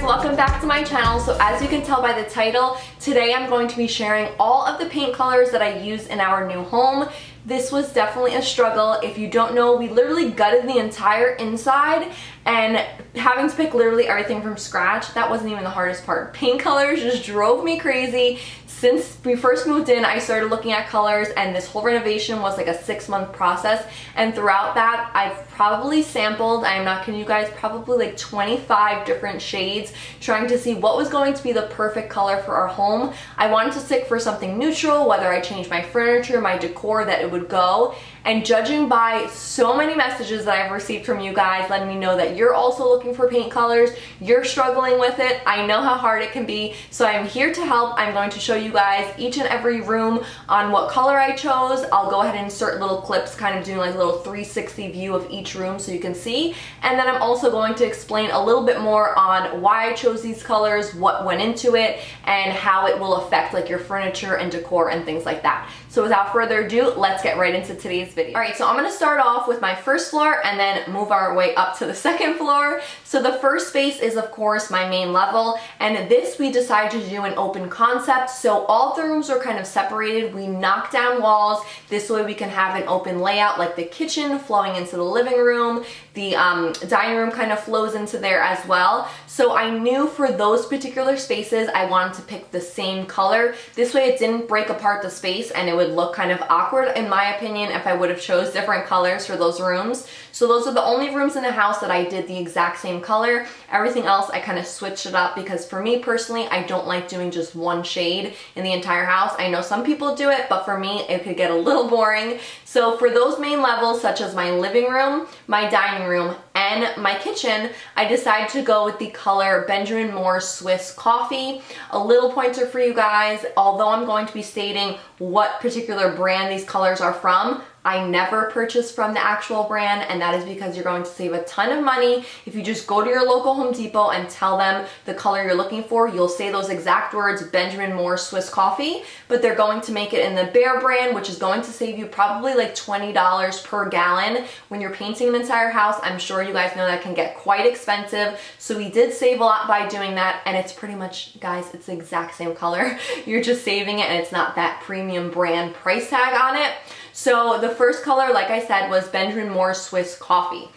welcome back to my channel. So as you can tell by the title, today I'm going to be sharing all of the paint colors that I use in our new home. This was definitely a struggle. If you don't know, we literally gutted the entire inside, and having to pick literally everything from scratch, that wasn't even the hardest part. Paint colors just drove me crazy. Since we first moved in, I started looking at colors, and this whole renovation was like a 6-month process, and throughout that I've probably sampled, I'm not kidding you guys, probably like 25 different shades, trying to see what was going to be the perfect color for our home. I wanted to stick for something neutral, whether I changed my furniture, my decor, that it would go. And judging by so many messages that I've received from you guys letting me know that you're also looking for paint colors, you're struggling with it, I know how hard it can be, so I'm here to help. I'm going to show you guys each and every room on what color I chose. I'll go ahead and insert little clips, kind of doing like a little 360 view of each room so you can see. And then I'm also going to explain a little bit more on why I chose these colors, what went into it, and how it will affect like your furniture and decor and things like that. So without further ado, let's get right into today's video. Alright, so I'm going to start off with my first floor and then move our way up to the second floor. So the first space is of course my main level, and this we decided to do an open concept. So all the rooms are kind of separated. We knocked down walls. This way we can have an open layout, like the kitchen flowing into the living room. The dining room kind of flows into there as well. So I knew for those particular spaces I wanted to pick the same color. This way it didn't break apart the space and it would look kind of awkward in my opinion if I would have chose different colors for those rooms. So those are the only rooms in the house that I did the exact same color. Everything else I kind of switched it up because for me personally, I don't like doing just one shade in the entire house. I know some people do it, but for me it could get a little boring. So for those main levels, such as my living room, my dining room, and my kitchen, I decided to go with the color Benjamin Moore Swiss Coffee. A little pointer for you guys, although I'm going to be stating what particular brand these colors are from, I never purchase from the actual brand, and that is because you're going to save a ton of money. If you just go to your local Home Depot and tell them the color you're looking for, you'll say those exact words, Benjamin Moore Swiss Coffee, but they're going to make it in the Behr brand, which is going to save you probably like $20 per gallon. When you're painting an entire house, I'm sure you guys know that can get quite expensive. So we did save a lot by doing that, and it's pretty much, guys, it's the exact same color. You're just saving it, and it's not that premium brand price tag on it. So the first color, like I said, was Benjamin Moore Swiss Coffee.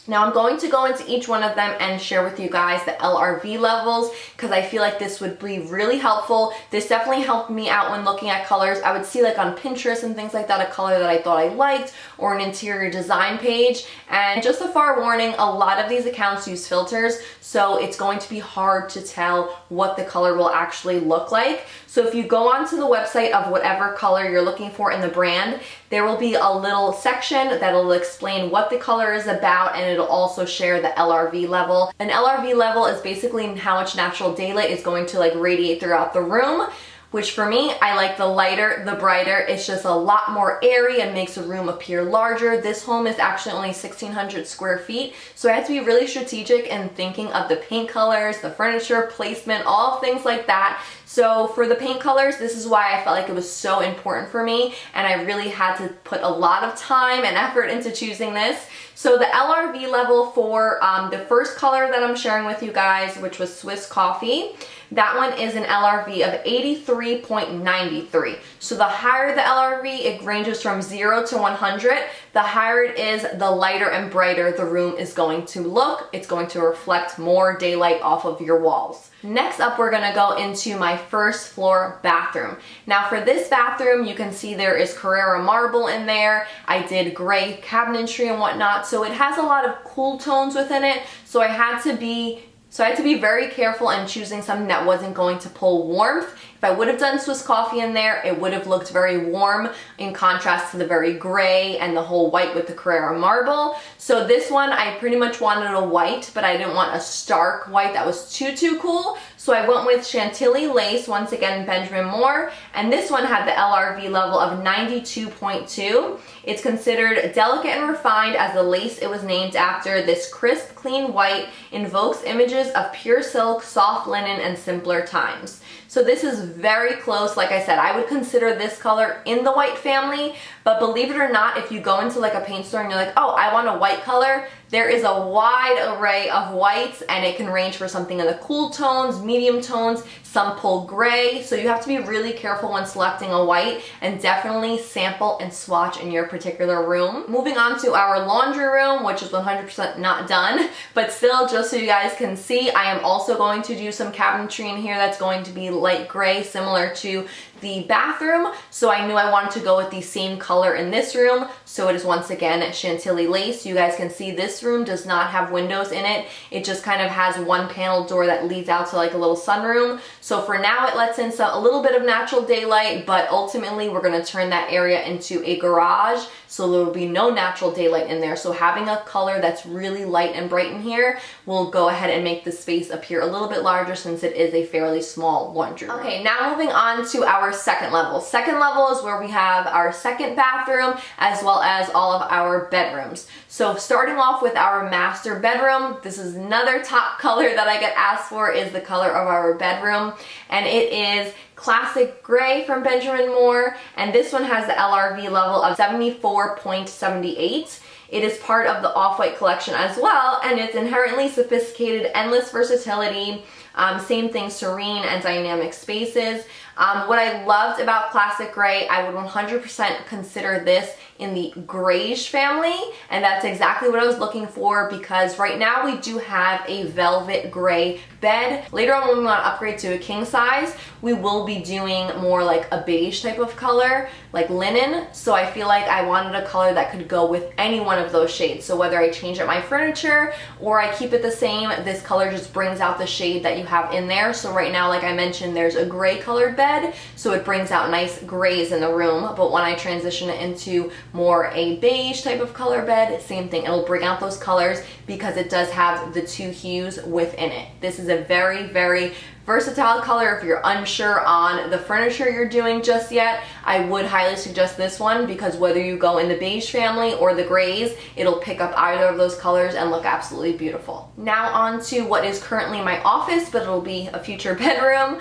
Now I'm going to go into each one of them and share with you guys the LRV levels because I feel like this would be really helpful. This definitely helped me out when looking at colors. I would see like on Pinterest and things like that a color that I thought I liked, or an interior design page. And just a forewarning, a lot of these accounts use filters, so it's going to be hard to tell what the color will actually look like. So if you go onto the website of whatever color you're looking for in the brand, there will be a little section that'll explain what the color is about, and it'll also share the LRV level. An LRV level is basically how much natural daylight is going to like radiate throughout the room, which for me, I like the lighter, the brighter. It's just a lot more airy and makes a room appear larger. This home is actually only 1,600 square feet, so I had to be really strategic in thinking of the paint colors, the furniture placement, all things like that. So for the paint colors, this is why I felt like it was so important for me, and I really had to put a lot of time and effort into choosing this. So the LRV level for the first color that I'm sharing with you guys, which was Swiss Coffee, that one is an LRV of 83.93. So the higher the LRV, it ranges from 0 to 100. The higher it is, the lighter and brighter the room is going to look. It's going to reflect more daylight off of your walls. Next up, we're gonna go into my first floor bathroom. Now for this bathroom, you can see there is Carrara marble in there. I did gray cabinetry and whatnot, so it has a lot of cool tones within it. So I had to be very careful in choosing something that wasn't going to pull warmth. If I would have done Swiss Coffee in there, it would have looked very warm in contrast to the very gray and the whole white with the Carrara marble. So this one, I pretty much wanted a white, but I didn't want a stark white that was too cool. So I went with Chantilly Lace, once again Benjamin Moore, and this one had the LRV level of 92.2. It's considered delicate and refined as the lace it was named after. This crisp, clean white invokes images of pure silk, soft linen, and simpler times. So this is very close. Like I said, I would consider this color in the white family, but believe it or not, if you go into like a paint store and you're like, oh, I want a white color, There is a wide array of whites, and it can range for something in the cool tones, medium tones, some pull gray, so you have to be really careful when selecting a white, and definitely sample and swatch in your particular room. Moving on to our laundry room, which is 100% not done, but still, just so you guys can see, I am also going to do some cabinetry in here that's going to be light gray, similar to the bathroom, so I knew I wanted to go with the same color in this room. So it is once again Chantilly Lace. You guys can see this room does not have windows in it. It just kind of has one panel door that leads out to like a little sunroom. So for now it lets in a little bit of natural daylight, but ultimately we're going to turn that area into a garage, so there will be no natural daylight in there. So having a color that's really light and bright in here will go ahead and make the space appear a little bit larger, since it is a fairly small laundry room. Okay, now moving on to our second level. Second level is where we have our second bathroom as well as all of our bedrooms. So starting off with our master bedroom, this is another top color that I get asked for, is the color of our bedroom, and it is classic gray from Benjamin Moore, and this one has the LRV level of 74.78. It is part of the Off-White collection as well, and it's inherently sophisticated, endless versatility, same thing, serene and dynamic spaces. What I loved about classic gray, I would 100% consider this in the grayish family, and that's exactly what I was looking for, because right now we do have a velvet gray bed. Later on, when we want to upgrade to a king size, we will be doing more like a beige type of color, like linen. So I feel like I wanted a color that could go with any one of those shades. So whether I change up my furniture or I keep it the same, this color just brings out the shade that you have in there. So right now, like I mentioned, there's a gray colored bed, so it brings out nice grays in the room. But when I transition it into more a beige type of color bed, same thing, it'll bring out those colors because it does have the two hues within it. This is a very, very versatile color. If you're unsure on the furniture you're doing just yet, I would highly suggest this one, because whether you go in the beige family or the grays, it'll pick up either of those colors and look absolutely beautiful. Now on to what is currently my office, but it'll be a future bedroom.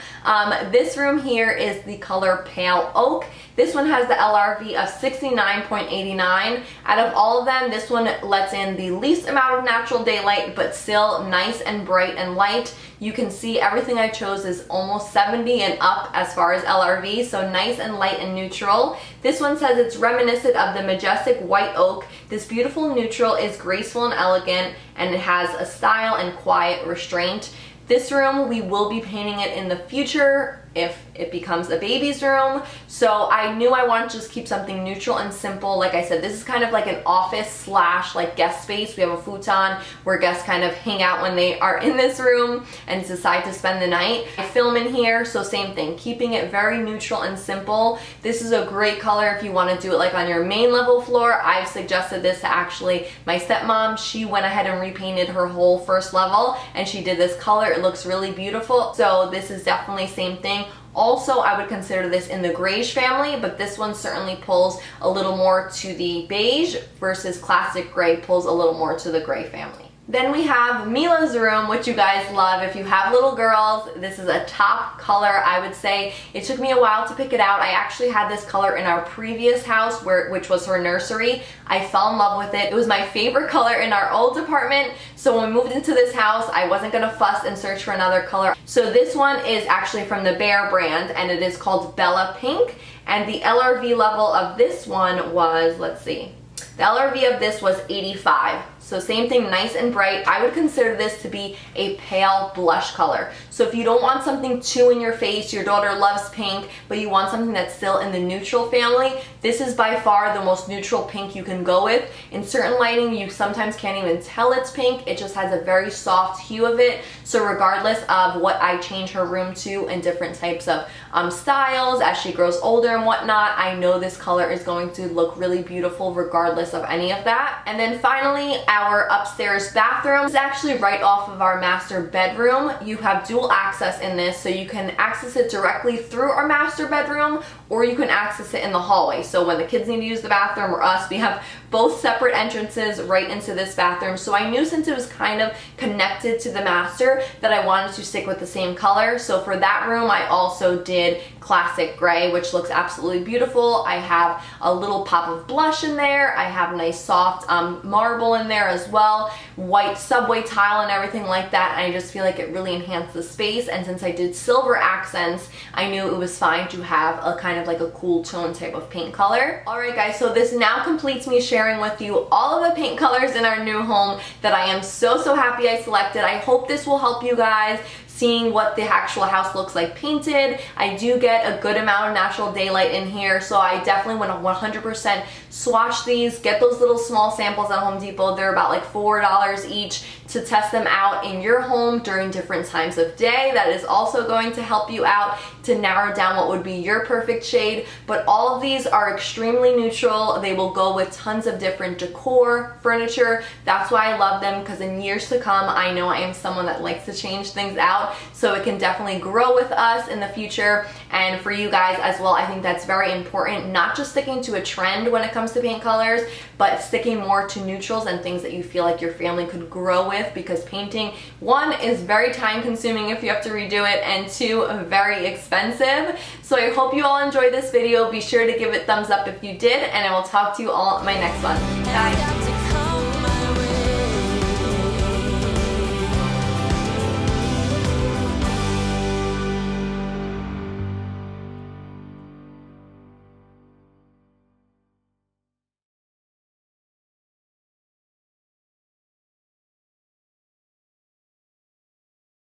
This room here is the color Pale Oak. This one has the LRV of 69.89. Out of all of them, this one lets in the least amount of natural daylight, but still nice and bright and light. You can see everything I chose is almost 70 and up as far as LRV, so nice and light and neutral. This one says it's reminiscent of the majestic white oak. This beautiful neutral is graceful and elegant, and it has a style and quiet restraint. This room, we will be painting it in the future if it becomes a baby's room. So I knew I wanted to just keep something neutral and simple. Like I said, this is kind of like an office slash like guest space. We have a futon where guests kind of hang out when they are in this room and decide to spend the night. I film in here, so same thing, keeping it very neutral and simple. This is a great color if you want to do it like on your main level floor. I've suggested this to actually my stepmom. She went ahead and repainted her whole first level, and she did this color. It looks really beautiful. So this is definitely same thing. Also, I would consider this in the grayish family, but this one certainly pulls a little more to the beige, versus classic gray pulls a little more to the gray family. Then we have Mila's room, which you guys love. If you have little girls, this is a top color, I would say. It took me a while to pick it out. I actually had this color in our previous house, which was her nursery. I fell in love with it. It was my favorite color in our old apartment. So when we moved into this house, I wasn't gonna fuss and search for another color. So this one is actually from the Bear brand, and it is called Bella Pink. And the LRV level of this one was, let's see, the LRV of this was 85. So same thing, nice and bright. I would consider this to be a pale blush color. So if you don't want something too in your face, your daughter loves pink, but you want something that's still in the neutral family, this is by far the most neutral pink you can go with. In certain lighting, you sometimes can't even tell it's pink. It just has a very soft hue of it. So regardless of what I change her room to in different types of styles, as she grows older and whatnot, I know this color is going to look really beautiful regardless of any of that. And then finally, our upstairs bathroom is actually right off of our master bedroom. You have dual access in this, so you can access it directly through our master bedroom, or you can access it in the hallway. So when the kids need to use the bathroom or us, we have both separate entrances right into this bathroom, so I knew since it was kind of connected to the master that I wanted to stick with the same color. So for that room, I also did classic gray, which looks absolutely beautiful. I have a little pop of blush in there. I have nice soft marble in there as well, white subway tile and everything like that. And I just feel like it really enhanced the space. And since I did silver accents, I knew it was fine to have a kind of like a cool tone type of paint color. Alright guys, so this now completes me sharing with you all of the paint colors in our new home that I am so happy I selected. I hope this will help you guys seeing what the actual house looks like painted. I do get a good amount of natural daylight in here, so I definitely want to 100% swatch these. Get those little small samples at Home Depot. They're about like $4 each to test them out in your home during different times of day. That is also going to help you out to narrow down what would be your perfect shade. But all of these are extremely neutral. They will go with tons of different decor, furniture. That's why I love them, because in years to come, I know I am someone that likes to change things out, so it can definitely grow with us in the future. And for you guys as well, I think that's very important, not just sticking to a trend when it comes to paint colors, but sticking more to neutrals and things that you feel like your family could grow with, because painting, one, is very time consuming if you have to redo it, and two, very expensive. So I hope you all enjoyed this video. Be sure to give it a thumbs up if you did, and I will talk to you all in my next one. Bye.